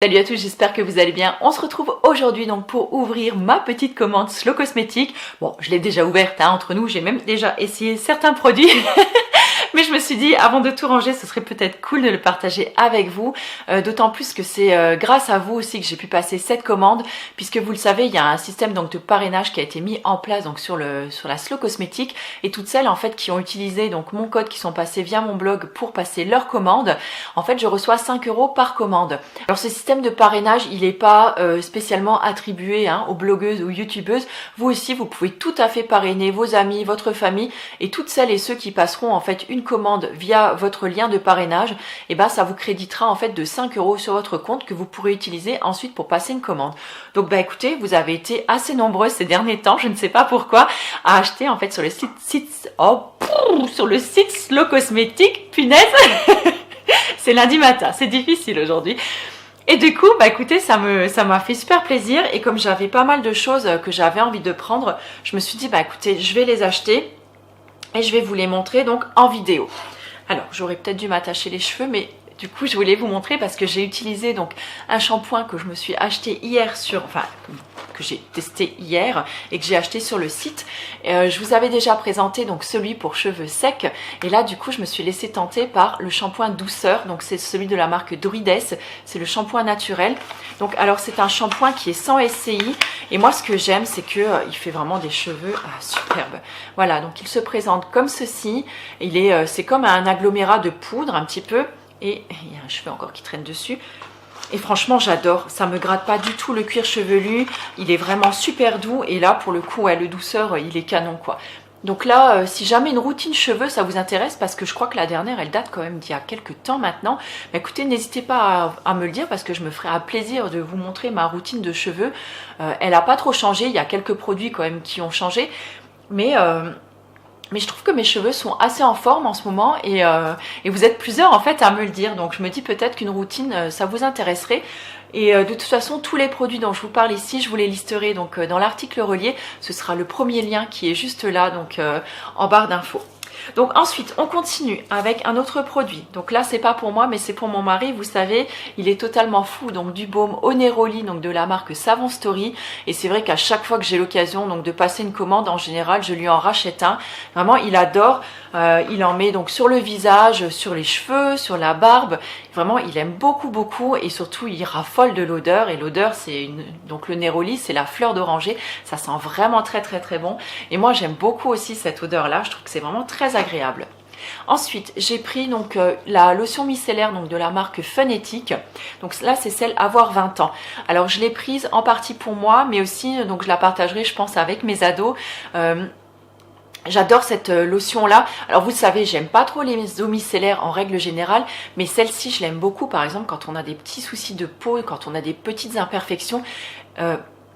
Salut à tous, j'espère que vous allez bien. On se retrouve aujourd'hui donc pour ouvrir ma petite commande Slow Cosmétique. Bon, je l'ai déjà ouverte entre nous, j'ai même déjà essayé certains produits. Mais je me suis dit, avant de tout ranger, ce serait peut-être cool de le partager avec vous. D'autant plus que c'est grâce à vous aussi que j'ai pu passer cette commande. Puisque vous le savez, il y a un système donc de parrainage qui a été mis en place donc sur la Slow Cosmétique. Et toutes celles en fait qui ont utilisé donc mon code, qui sont passées via mon blog pour passer leur commande, en fait je reçois 5 € par commande. Alors ce système de parrainage, il n'est pas spécialement attribué aux blogueuses ou youtubeuses. Vous aussi, vous pouvez tout à fait parrainer vos amis, votre famille et toutes celles et ceux qui passeront en fait une commande via votre lien de parrainage. Et ben ça vous créditera en fait de 5 € sur votre compte que vous pourrez utiliser ensuite pour passer une commande. Donc bah écoutez, vous avez été assez nombreux ces derniers temps, je ne sais pas pourquoi, à acheter en fait sur le site Slow Cosmétique, punaise. C'est lundi matin, c'est difficile aujourd'hui. Et du coup, bah écoutez, ça m'a fait super plaisir. Et comme j'avais pas mal de choses que j'avais envie de prendre, je me suis dit, bah écoutez, je vais les acheter et je vais vous les montrer donc en vidéo. Alors, j'aurais peut-être dû m'attacher les cheveux, mais du coup, je voulais vous montrer parce que j'ai utilisé donc un shampoing que je me suis acheté hier que j'ai testé hier et que j'ai acheté sur le site. Je vous avais déjà présenté donc celui pour cheveux secs et là du coup je me suis laissée tenter par le shampoing douceur. Donc c'est celui de la marque Druides, c'est le shampoing naturel. Donc alors c'est un shampoing qui est sans SCI et moi ce que j'aime c'est que il fait vraiment des cheveux superbes. Voilà, donc il se présente comme ceci. C'est comme un agglomérat de poudre un petit peu et il y a un cheveu encore qui traîne dessus. Et franchement j'adore, ça me gratte pas du tout le cuir chevelu, il est vraiment super doux et là pour le coup ouais, le douceur il est canon quoi. Donc là si jamais une routine cheveux ça vous intéresse, parce que je crois que la dernière elle date quand même d'il y a quelques temps maintenant, bah, écoutez n'hésitez pas à me le dire parce que je me ferai un plaisir de vous montrer ma routine de cheveux. Elle a pas trop changé, il y a quelques produits quand même qui ont changé, mais je trouve que mes cheveux sont assez en forme en ce moment et vous êtes plusieurs en fait à me le dire. Donc je me dis peut-être qu'une routine ça vous intéresserait. Et de toute façon tous les produits dont je vous parle ici, je vous les listerai donc dans l'article relié. Ce sera le premier lien qui est juste là donc en barre d'infos. Donc ensuite on continue avec un autre produit. Donc là c'est pas pour moi mais c'est pour mon mari. Vous savez il est totalement fou donc du baume au Neroli donc de la marque Savon Story. Et c'est vrai qu'à chaque fois que j'ai l'occasion donc de passer une commande, en général je lui en rachète un. Vraiment il adore. Il en met donc sur le visage, sur les cheveux, sur la barbe. Vraiment il aime beaucoup et surtout il raffole de l'odeur. Et l'odeur c'est donc le Neroli, c'est la fleur d'oranger. Ça sent vraiment très bon. Et moi j'aime beaucoup aussi cette odeur là. Je trouve que c'est vraiment très agréable. Ensuite j'ai pris donc la lotion micellaire donc de la marque Funétique. Donc là c'est celle Avoir 20 ans. Alors je l'ai prise en partie pour moi mais aussi donc je la partagerai je pense avec mes ados. J'adore cette lotion là. Alors vous savez j'aime pas trop les eaux micellaires en règle générale, mais celle-ci je l'aime beaucoup par exemple quand on a des petits soucis de peau, quand on a des petites imperfections.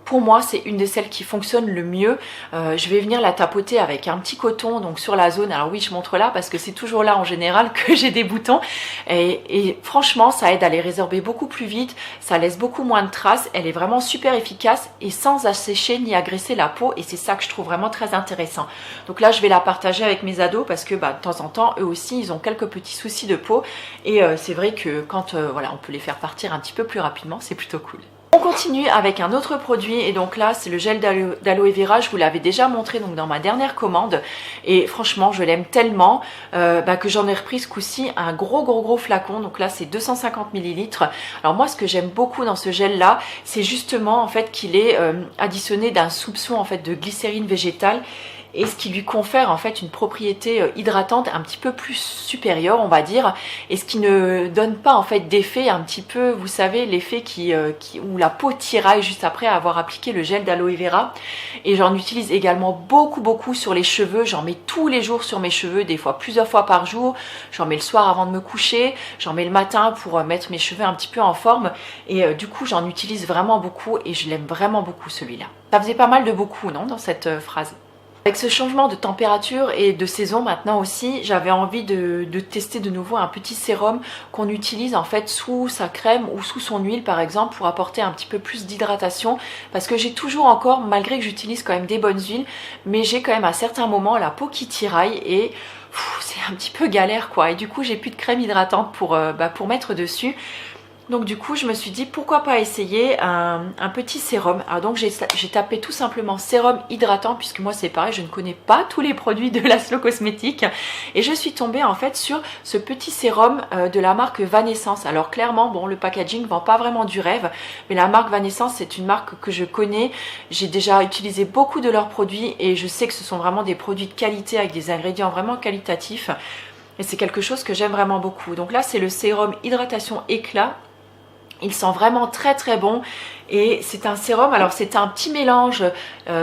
Pour moi c'est une de celles qui fonctionne le mieux. Je vais venir la tapoter avec un petit coton donc sur la zone. Alors oui je montre là parce que c'est toujours là en général que j'ai des boutons et franchement ça aide à les résorber beaucoup plus vite, ça laisse beaucoup moins de traces, elle est vraiment super efficace et sans assécher ni agresser la peau et c'est ça que je trouve vraiment très intéressant. Donc là je vais la partager avec mes ados parce que de temps en temps eux aussi ils ont quelques petits soucis de peau et c'est vrai que quand voilà on peut les faire partir un petit peu plus rapidement, c'est plutôt cool. On continue avec un autre produit et donc là c'est le gel d'aloe vera. Je vous l'avais déjà montré donc dans ma dernière commande et franchement je l'aime tellement que j'en ai repris ce coup-ci un gros flacon. Donc là c'est 250 ml. Alors moi ce que j'aime beaucoup dans ce gel là c'est justement en fait qu'il est additionné d'un soupçon en fait de glycérine végétale et ce qui lui confère en fait une propriété hydratante un petit peu plus supérieure on va dire, et ce qui ne donne pas en fait d'effet un petit peu, vous savez l'effet où la peau tiraille juste après avoir appliqué le gel d'aloe vera. Et j'en utilise également beaucoup sur les cheveux, j'en mets tous les jours sur mes cheveux, des fois plusieurs fois par jour, j'en mets le soir avant de me coucher, j'en mets le matin pour mettre mes cheveux un petit peu en forme et du coup j'en utilise vraiment beaucoup et je l'aime vraiment beaucoup celui-là. Ça faisait pas mal de beaucoup non dans cette phrase. Avec ce changement de température et de saison maintenant aussi, j'avais envie de tester de nouveau un petit sérum qu'on utilise en fait sous sa crème ou sous son huile par exemple pour apporter un petit peu plus d'hydratation, parce que j'ai toujours encore, malgré que j'utilise quand même des bonnes huiles, mais j'ai quand même à certains moments la peau qui tiraille et c'est un petit peu galère quoi, et du coup j'ai plus de crème hydratante pour mettre dessus. Donc du coup, je me suis dit pourquoi pas essayer un petit sérum. Alors donc j'ai tapé tout simplement sérum hydratant, puisque moi c'est pareil, je ne connais pas tous les produits de la Slow Cosmétique, et je suis tombée en fait sur ce petit sérum de la marque Vanessence. Alors clairement, bon, le packaging vend pas vraiment du rêve, mais la marque Vanessence, c'est une marque que je connais. J'ai déjà utilisé beaucoup de leurs produits et je sais que ce sont vraiment des produits de qualité avec des ingrédients vraiment qualitatifs. Et c'est quelque chose que j'aime vraiment beaucoup. Donc là, c'est le sérum hydratation éclat. Il sent vraiment très très bon et c'est un sérum, alors c'est un petit mélange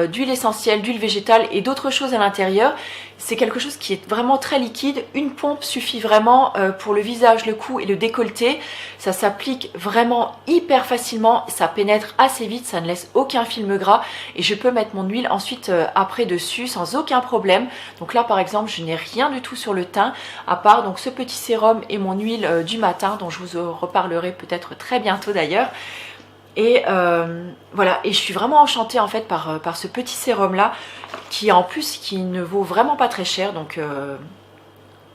d'huile essentielle, d'huile végétale et d'autres choses à l'intérieur. C'est quelque chose qui est vraiment très liquide. Une pompe suffit vraiment pour le visage, le cou et le décolleté. Ça s'applique vraiment hyper facilement, ça pénètre assez vite, ça ne laisse aucun film gras et je peux mettre mon huile ensuite après dessus sans aucun problème. Donc là par exemple, je n'ai rien du tout sur le teint à part donc ce petit sérum et mon huile du matin dont je vous reparlerai peut-être très bientôt d'ailleurs. Et voilà, et je suis vraiment enchantée en fait par ce petit sérum là qui en plus qui ne vaut vraiment pas très cher, donc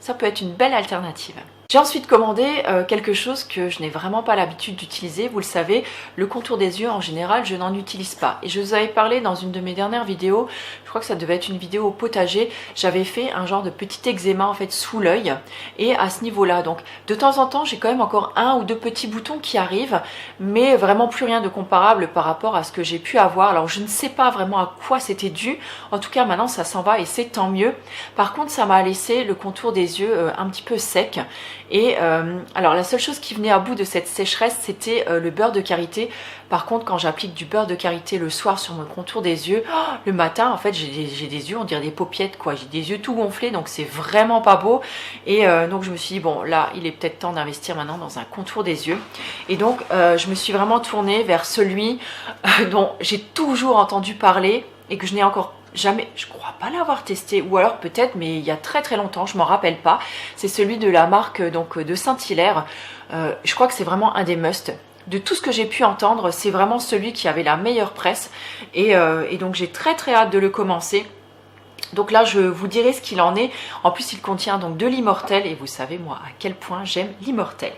ça peut être une belle alternative. J'ai ensuite commandé quelque chose que je n'ai vraiment pas l'habitude d'utiliser. Vous le savez, le contour des yeux en général, je n'en utilise pas. Et je vous avais parlé dans une de mes dernières vidéos, je crois que ça devait être une vidéo au potager, j'avais fait un genre de petit eczéma en fait sous l'œil et à ce niveau-là. Donc de temps en temps, j'ai quand même encore un ou deux petits boutons qui arrivent, mais vraiment plus rien de comparable par rapport à ce que j'ai pu avoir. Alors je ne sais pas vraiment à quoi c'était dû. En tout cas, maintenant ça s'en va et c'est tant mieux. Par contre, ça m'a laissé le contour des yeux un petit peu sec. Et alors la seule chose qui venait à bout de cette sécheresse, c'était le beurre de karité. Par contre, quand j'applique du beurre de karité le soir sur mon contour des yeux, le matin en fait j'ai des yeux, on dirait des paupiettes quoi, j'ai des yeux tout gonflés, donc c'est vraiment pas beau. Et donc je me suis dit bon là il est peut-être temps d'investir maintenant dans un contour des yeux. Et donc je me suis vraiment tournée vers celui dont j'ai toujours entendu parler et que je n'ai encore jamais, je crois pas l'avoir testé, ou alors peut-être, mais il y a très très longtemps, je m'en rappelle pas. C'est celui de la marque donc de Saint-Hilaire. Je crois que c'est vraiment un des must. De tout ce que j'ai pu entendre, c'est vraiment celui qui avait la meilleure presse. Et donc j'ai très très hâte de le commencer. Donc là, je vous dirai ce qu'il en est. En plus, il contient donc de l'Immortelle et vous savez moi à quel point j'aime l'Immortelle.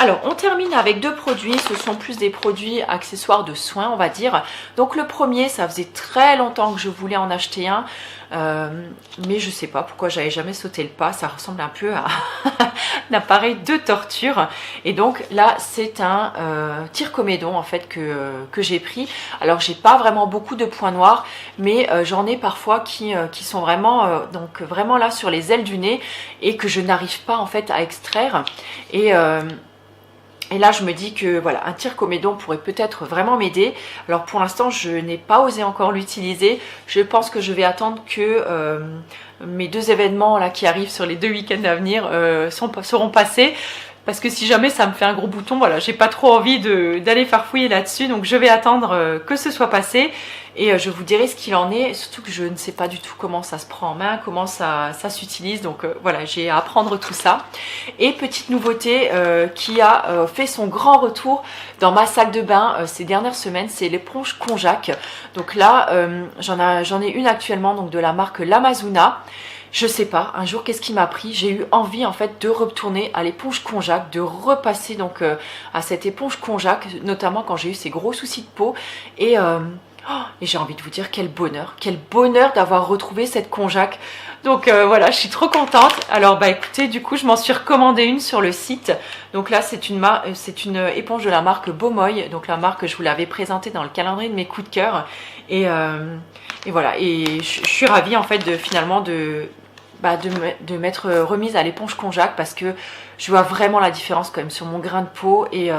Alors, on termine avec deux produits. Ce sont plus des produits accessoires de soins, on va dire. Donc le premier, ça faisait très longtemps que je voulais en acheter un. Mais je sais pas pourquoi j'avais jamais sauté le pas. Ça ressemble un peu à un appareil de torture. Et donc là, c'est un Tircomédon en fait que j'ai pris. Alors, j'ai pas vraiment beaucoup de points noirs, mais j'en ai parfois qui sont vraiment donc vraiment là sur les ailes du nez et que je n'arrive pas en fait à extraire. Et là, je me dis que voilà, un Tircomédon pourrait peut-être vraiment m'aider. Alors pour l'instant, je n'ai pas osé encore l'utiliser. Je pense que je vais attendre que mes deux événements là qui arrivent sur les 2 week-ends à venir seront passés. Parce que si jamais ça me fait un gros bouton, voilà, j'ai pas trop envie d'aller farfouiller là-dessus. Donc je vais attendre que ce soit passé et je vous dirai ce qu'il en est. Surtout que je ne sais pas du tout comment ça se prend en main, comment ça s'utilise. Donc voilà, j'ai à apprendre tout ça. Et petite nouveauté qui a fait son grand retour dans ma salle de bain ces dernières semaines, c'est l'éponge Konjac. Donc là, j'en ai une actuellement donc de la marque L'Amazuna. Je sais pas, un jour qu'est-ce qui m'a pris, j'ai eu envie en fait de retourner à l'éponge Konjac, de repasser donc à cette éponge Konjac, notamment quand j'ai eu ces gros soucis de peau et j'ai envie de vous dire quel bonheur d'avoir retrouvé cette Konjac. Donc voilà, je suis trop contente. Alors bah écoutez, du coup je m'en suis recommandé une sur le site. Donc là c'est une éponge de la marque Beaumoy, donc la marque je vous l'avais présentée dans le calendrier de mes coups de cœur et voilà, et je suis ravie en fait de m'être remise à l'éponge Konjac parce que je vois vraiment la différence quand même sur mon grain de peau et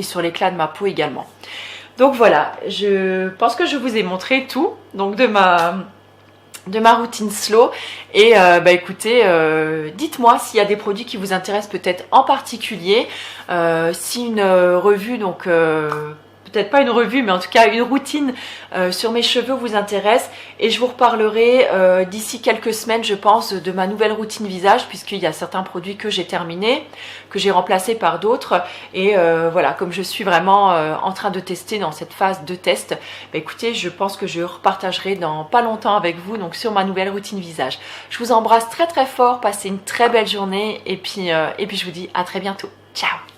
sur l'éclat de ma peau également. Donc voilà, je pense que je vous ai montré tout donc de ma routine slow et écoutez, dites-moi s'il y a des produits qui vous intéressent peut-être en particulier, si une revue donc peut-être pas une revue, mais en tout cas une routine sur mes cheveux vous intéresse. Et je vous reparlerai d'ici quelques semaines, je pense, de ma nouvelle routine visage, puisqu'il y a certains produits que j'ai terminés, que j'ai remplacés par d'autres. Et voilà, comme je suis vraiment en train de tester dans cette phase de test, écoutez, je pense que je repartagerai dans pas longtemps avec vous, donc sur ma nouvelle routine visage. Je vous embrasse très très fort, passez une très belle journée, et puis je vous dis à très bientôt. Ciao!